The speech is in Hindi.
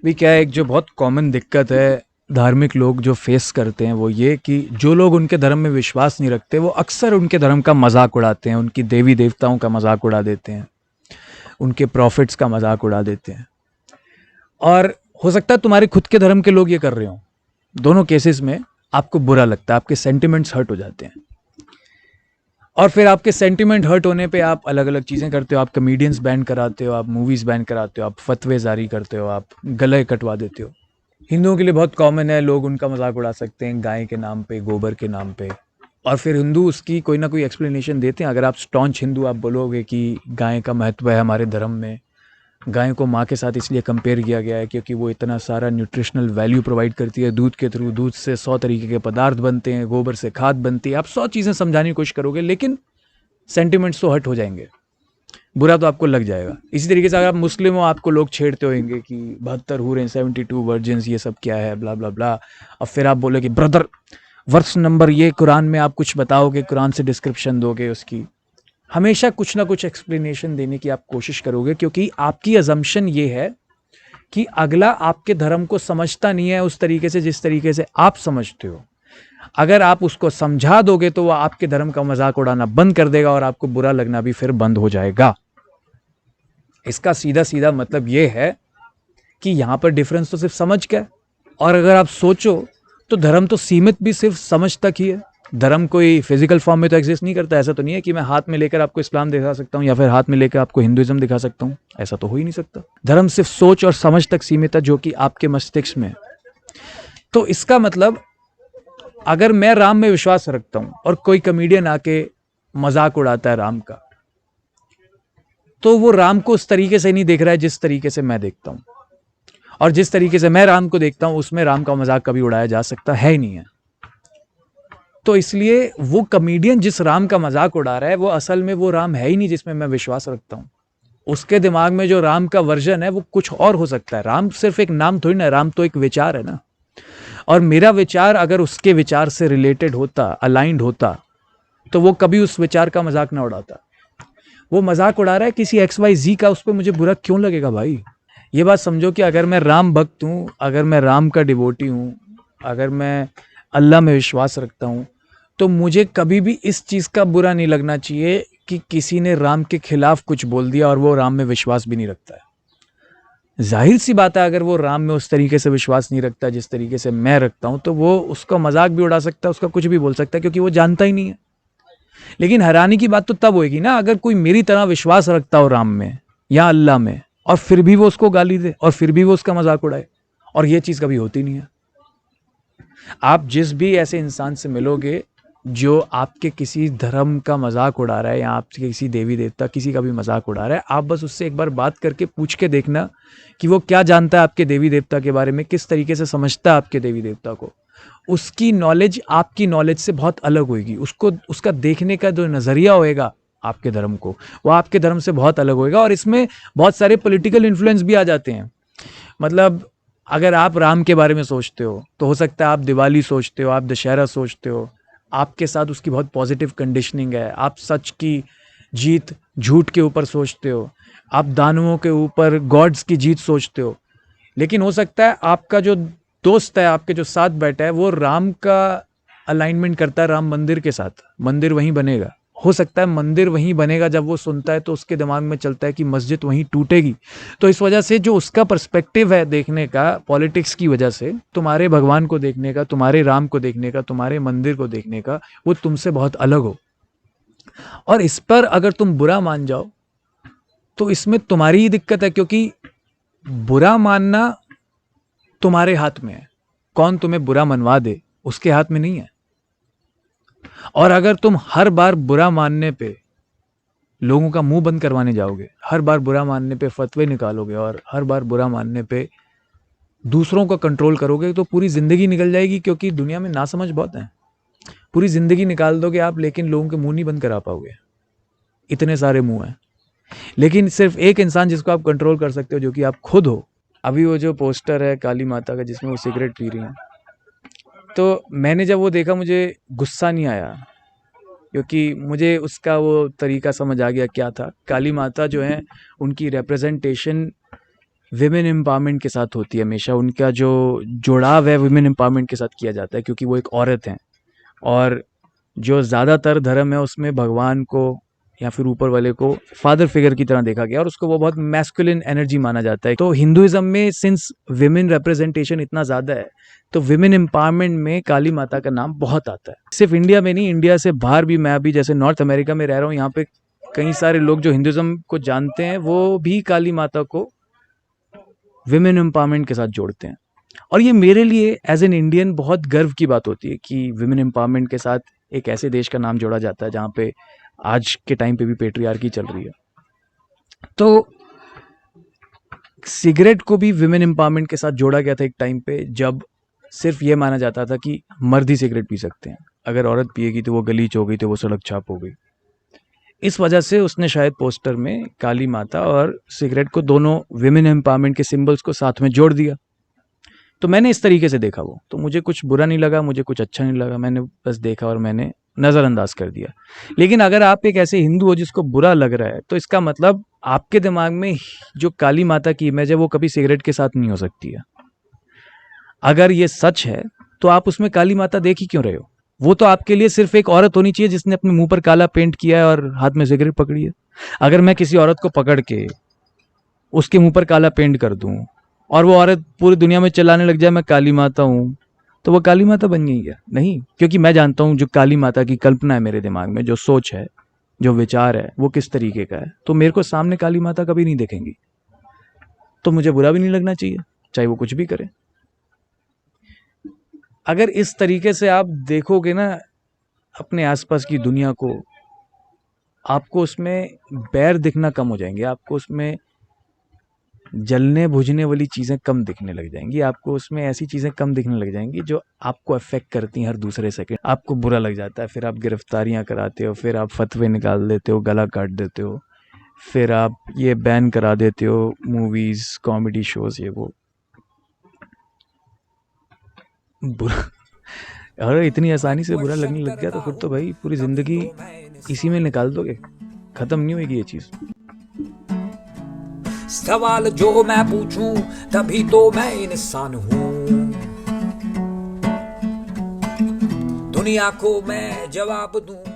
भी क्या है, एक जो बहुत कॉमन दिक्कत है धार्मिक लोग जो फेस करते हैं वो ये कि जो लोग उनके धर्म में विश्वास नहीं रखते वो अक्सर उनके धर्म का मजाक उड़ाते हैं, उनकी देवी देवताओं का मजाक उड़ा देते हैं, उनके प्रॉफिट्स का मजाक उड़ा देते हैं। और हो सकता है तुम्हारे खुद के धर्म के लोग ये कर रहे हो। दोनों केसेस में आपको बुरा लगता है, आपके सेंटिमेंट्स हर्ट हो जाते हैं। और फिर आपके सेंटिमेंट हर्ट होने पे आप अलग अलग चीज़ें करते हो, आप कमेडियंस बैन कराते हो, आप मूवीज़ बैन कराते हो, आप फतवे जारी करते हो, आप गले कटवा देते हो। हिंदुओं के लिए बहुत कॉमन है, लोग उनका मजाक उड़ा सकते हैं गाय के नाम पे, गोबर के नाम पे। और फिर हिंदू उसकी कोई ना कोई एक्सप्लेनेशन देते हैं। अगर आप स्टॉन्च हिंदू आप बोलोगे कि गाय का महत्व है हमारे धर्म में, गाय को माँ के साथ इसलिए कंपेयर किया गया है क्योंकि वो इतना सारा न्यूट्रिशनल वैल्यू प्रोवाइड करती है, दूध के थ्रू, दूध से 100 तरीके के पदार्थ बनते हैं, गोबर से खाद बनती है, आप 100 चीज़ें समझाने की कोशिश करोगे लेकिन सेंटिमेंट्स तो हर्ट हो जाएंगे, बुरा तो आपको लग जाएगा। इसी तरीके से अगर आप मुस्लिम हो, आपको लोग छेड़ते होंगे कि 72 हूरें, 72 वर्जिन्स, ये सब क्या है, ब्ला ब्ला ब्ला। अब फिर आप बोलोगे ब्रदर वर्स नंबर ये कुरान में आप कुछ बताओगे, कुरान से डिस्क्रिप्शन दोगे उसकी। हमेशा कुछ ना कुछ एक्सप्लेनेशन देने की आप कोशिश करोगे क्योंकि आपकी अजम्पशन ये है कि अगला आपके धर्म को समझता नहीं है उस तरीके से जिस तरीके से आप समझते हो। अगर आप उसको समझा दोगे तो वह आपके धर्म का मजाक उड़ाना बंद कर देगा और आपको बुरा लगना भी फिर बंद हो जाएगा। इसका सीधा सीधा मतलब यह है कि यहां पर डिफरेंस तो सिर्फ समझ का है। और अगर आप सोचो तो धर्म तो सीमित भी सिर्फ समझ तक ही है। धर्म कोई फिजिकल फॉर्म में तो एग्जिस्ट नहीं करता। ऐसा तो नहीं है कि मैं हाथ में लेकर आपको इस्लाम दिखा सकता हूँ या फिर हाथ में लेकर आपको हिंदुइज्म दिखा सकता हूँ, ऐसा तो हो ही नहीं सकता। धर्म सिर्फ सोच और समझ तक सीमित है जो कि आपके मस्तिष्क में है। तो इसका मतलब अगर मैं राम में विश्वास रखता हूं और कोई कमेडियन आके मजाक उड़ाता है राम का, तो वो राम को उस तरीके से नहीं देख रहा है जिस तरीके से मैं देखता हूं। और जिस तरीके से मैं राम को देखता हूं उसमें राम का मजाक कभी उड़ाया जा सकता है ही नहीं है। तो इसलिए वो कमेडियन जिस राम का मजाक उड़ा रहा है वो असल में वो राम है ही नहीं जिसमें मैं विश्वास रखता हूं। उसके दिमाग में जो राम का वर्जन है वो कुछ और हो सकता है। राम सिर्फ एक नाम थोड़ी ना, राम तो एक विचार है ना। और मेरा विचार अगर उसके विचार से रिलेटेड होता, अलाइंड होता, तो वो कभी उस विचार का मजाक ना उड़ाता। वो मजाक उड़ा रहा है किसी XYZ का, उस पर मुझे बुरा क्यों लगेगा भाई। ये बात समझो कि अगर मैं राम भक्त हूँ, अगर मैं राम का डिवोटी हूँ, अगर मैं अल्लाह में विश्वास रखता हूँ, तो मुझे कभी भी इस चीज़ का बुरा नहीं लगना चाहिए कि किसी ने राम के खिलाफ कुछ बोल दिया और वो राम में विश्वास भी नहीं रखता है। जाहिर सी बात है अगर वो राम में उस तरीके से विश्वास नहीं रखता जिस तरीके से मैं रखता हूँ, तो वो उसका मजाक भी उड़ा सकता है, उसका कुछ भी बोल सकता है क्योंकि वो जानता ही नहीं है। लेकिन हैरानी की बात तो तब होगी ना अगर कोई मेरी तरह विश्वास रखता हो राम में या अल्लाह में और फिर भी वो उसको गाली दे और फिर भी वो उसका मजाक उड़ाए। और ये चीज़ कभी होती नहीं है। आप जिस भी ऐसे इंसान से मिलोगे जो आपके किसी धर्म का मजाक उड़ा रहा है या आपके किसी देवी देवता किसी का भी मजाक उड़ा रहा है, आप बस उससे एक बार बात करके पूछ के देखना कि वो क्या जानता है आपके देवी देवता के बारे में, किस तरीके से समझता है आपके देवी देवता को। उसकी नॉलेज आपकी नॉलेज से बहुत अलग होगी। उसको उसका देखने का जो नज़रिया होएगा आपके धर्म को, वो आपके धर्म से बहुत अलग होएगा। और इसमें बहुत सारे पॉलिटिकल इन्फ्लुएंस भी आ जाते हैं। मतलब अगर आप राम के बारे में सोचते हो तो हो सकता है आप दिवाली सोचते हो, आप दशहरा सोचते हो, आपके साथ उसकी बहुत पॉजिटिव कंडीशनिंग है। आप सच की जीत झूठ के ऊपर सोचते हो, आप दानवों के ऊपर गॉड्स की जीत सोचते हो। लेकिन हो सकता है आपका जो दोस्त है, आपके जो साथ बैठा है, वो राम का अलाइनमेंट करता है राम मंदिर के साथ। मंदिर वहीं बनेगा, हो सकता है मंदिर वहीं बनेगा। जब वो सुनता है तो उसके दिमाग में चलता है कि मस्जिद वहीं टूटेगी। तो इस वजह से जो उसका पर्सपेक्टिव है देखने का, पॉलिटिक्स की वजह से, तुम्हारे भगवान को देखने का, तुम्हारे राम को देखने का, तुम्हारे मंदिर को देखने का, वो तुमसे बहुत अलग हो। और इस पर अगर तुम बुरा मान जाओ तो इसमें तुम्हारी ही दिक्कत है क्योंकि बुरा मानना तुम्हारे हाथ में है। कौन तुम्हें बुरा मनवा दे उसके हाथ में नहीं है। और अगर तुम हर बार बुरा मानने पे लोगों का मुंह बंद करवाने जाओगे, हर बार बुरा मानने पे फतवे निकालोगे और हर बार बुरा मानने पे दूसरों को कंट्रोल करोगे, तो पूरी ज़िंदगी निकल जाएगी। क्योंकि दुनिया में नासमझ बहुत है। पूरी ज़िंदगी निकाल दोगे आप लेकिन लोगों के मुंह नहीं बंद करा पाओगे, इतने सारे मुंह हैं। लेकिन सिर्फ एक इंसान जिसको आप कंट्रोल कर सकते हो जो कि आप खुद हो। अभी वो जो पोस्टर है काली माता का जिसमें वो सिगरेट पी रही हैं, तो मैंने जब वो देखा मुझे गुस्सा नहीं आया क्योंकि मुझे उसका वो तरीका समझ आ गया क्या था। काली माता जो है उनकी रिप्रेजेंटेशन विमेन एम्पावरमेंट के साथ होती है। हमेशा उनका जो जुड़ाव है विमेन एम्पावरमेंट के साथ किया जाता है, क्योंकि वो एक औरत हैं। और जो ज़्यादातर धर्म है उसमें भगवान को या फिर ऊपर वाले को फादर फिगर की तरह देखा गया और उसको वो बहुत मैस्कुलिन एनर्जी माना जाता है। तो हिंदुइज्म में सिंस विमेन रिप्रेजेंटेशन इतना ज़्यादा है, तो विमेन एम्पावरमेंट में काली माता का नाम बहुत आता है। सिर्फ इंडिया में नहीं, इंडिया से बाहर भी, मैं अभी जैसे नॉर्थ अमेरिका में रह रहा हूँ, यहाँ पे कई सारे लोग जो हिंदुइज्म को जानते हैं वो भी काली माता को विमेन एम्पावरमेंट के साथ जोड़ते हैं। और ये मेरे लिए एज एन इंडियन बहुत गर्व की बात होती है कि विमेन एम्पावरमेंट के साथ एक ऐसे देश का नाम जोड़ा जाता है जहाँ पे आज के टाइम पे भी पेट्रियार्की चल रही है। तो सिगरेट को भी विमेन एम्पावरमेंट के साथ जोड़ा गया था एक टाइम पे, जब सिर्फ ये माना जाता था कि मर्द ही सिगरेट पी सकते हैं, अगर औरत पिएगी तो वो गलीच हो गई, तो वो सड़क छाप हो गई। इस वजह से उसने शायद पोस्टर में काली माता और सिगरेट को, दोनों विमेन एम्पावरमेंट के सिंबल्स को साथ में जोड़ दिया। तो मैंने इस तरीके से देखा वो, तो मुझे कुछ बुरा नहीं लगा, मुझे कुछ अच्छा नहीं लगा, मैंने बस देखा और मैंने नज़रअंदाज कर दिया। लेकिन अगर आप एक ऐसे हिंदू हो जिसको बुरा लग रहा है, तो इसका मतलब आपके दिमाग में जो काली माता की इमेज है वो कभी सिगरेट के साथ नहीं हो सकती है। अगर ये सच है तो आप उसमें काली माता देख ही क्यों रहे हो? वो तो आपके लिए सिर्फ एक औरत होनी चाहिए जिसने अपने मुंह पर काला पेंट किया है और हाथ में सिगरेट पकड़ी है। अगर मैं किसी औरत को पकड़ के उसके मुंह पर काला पेंट कर दूं और वो औरत पूरी दुनिया में चिल्लाने लग जाए मैं काली माता हूं, तो वो काली माता बन गई है? नहीं, क्योंकि मैं जानता हूं जो काली माता की कल्पना है मेरे दिमाग में, जो सोच है, जो विचार है, वो किस तरीके का है। तो मेरे को सामने काली माता कभी नहीं दिखेंगी, तो मुझे बुरा भी नहीं लगना चाहिए, चाहे वो कुछ भी करे। अगर इस तरीके से आप देखोगे ना अपने आसपास की दुनिया को, आपको उसमें बैर दिखना कम हो जाएंगे, आपको उसमें जलने बुझने वाली चीज़ें कम दिखने लग जाएंगी, आपको उसमें ऐसी चीज़ें कम दिखने लग जाएंगी जो आपको अफेक्ट करती हैं हर दूसरे सेकंड। आपको बुरा लग जाता है, फिर आप गिरफ्तारियां कराते हो, फिर आप फतवे निकाल देते हो, गला काट देते हो, फिर आप ये बैन करा देते हो मूवीज़, कॉमेडी शोज़, ये वो। बुरा अगर इतनी आसानी से बुरा लगने लग गया तो फिर तो भाई पूरी ज़िंदगी इसी में निकाल दोगे, ख़त्म नहीं होगी ये चीज़। सवाल जो मैं पूछूं तभी तो मैं इंसान हूं, दुनिया को मैं जवाब दूं।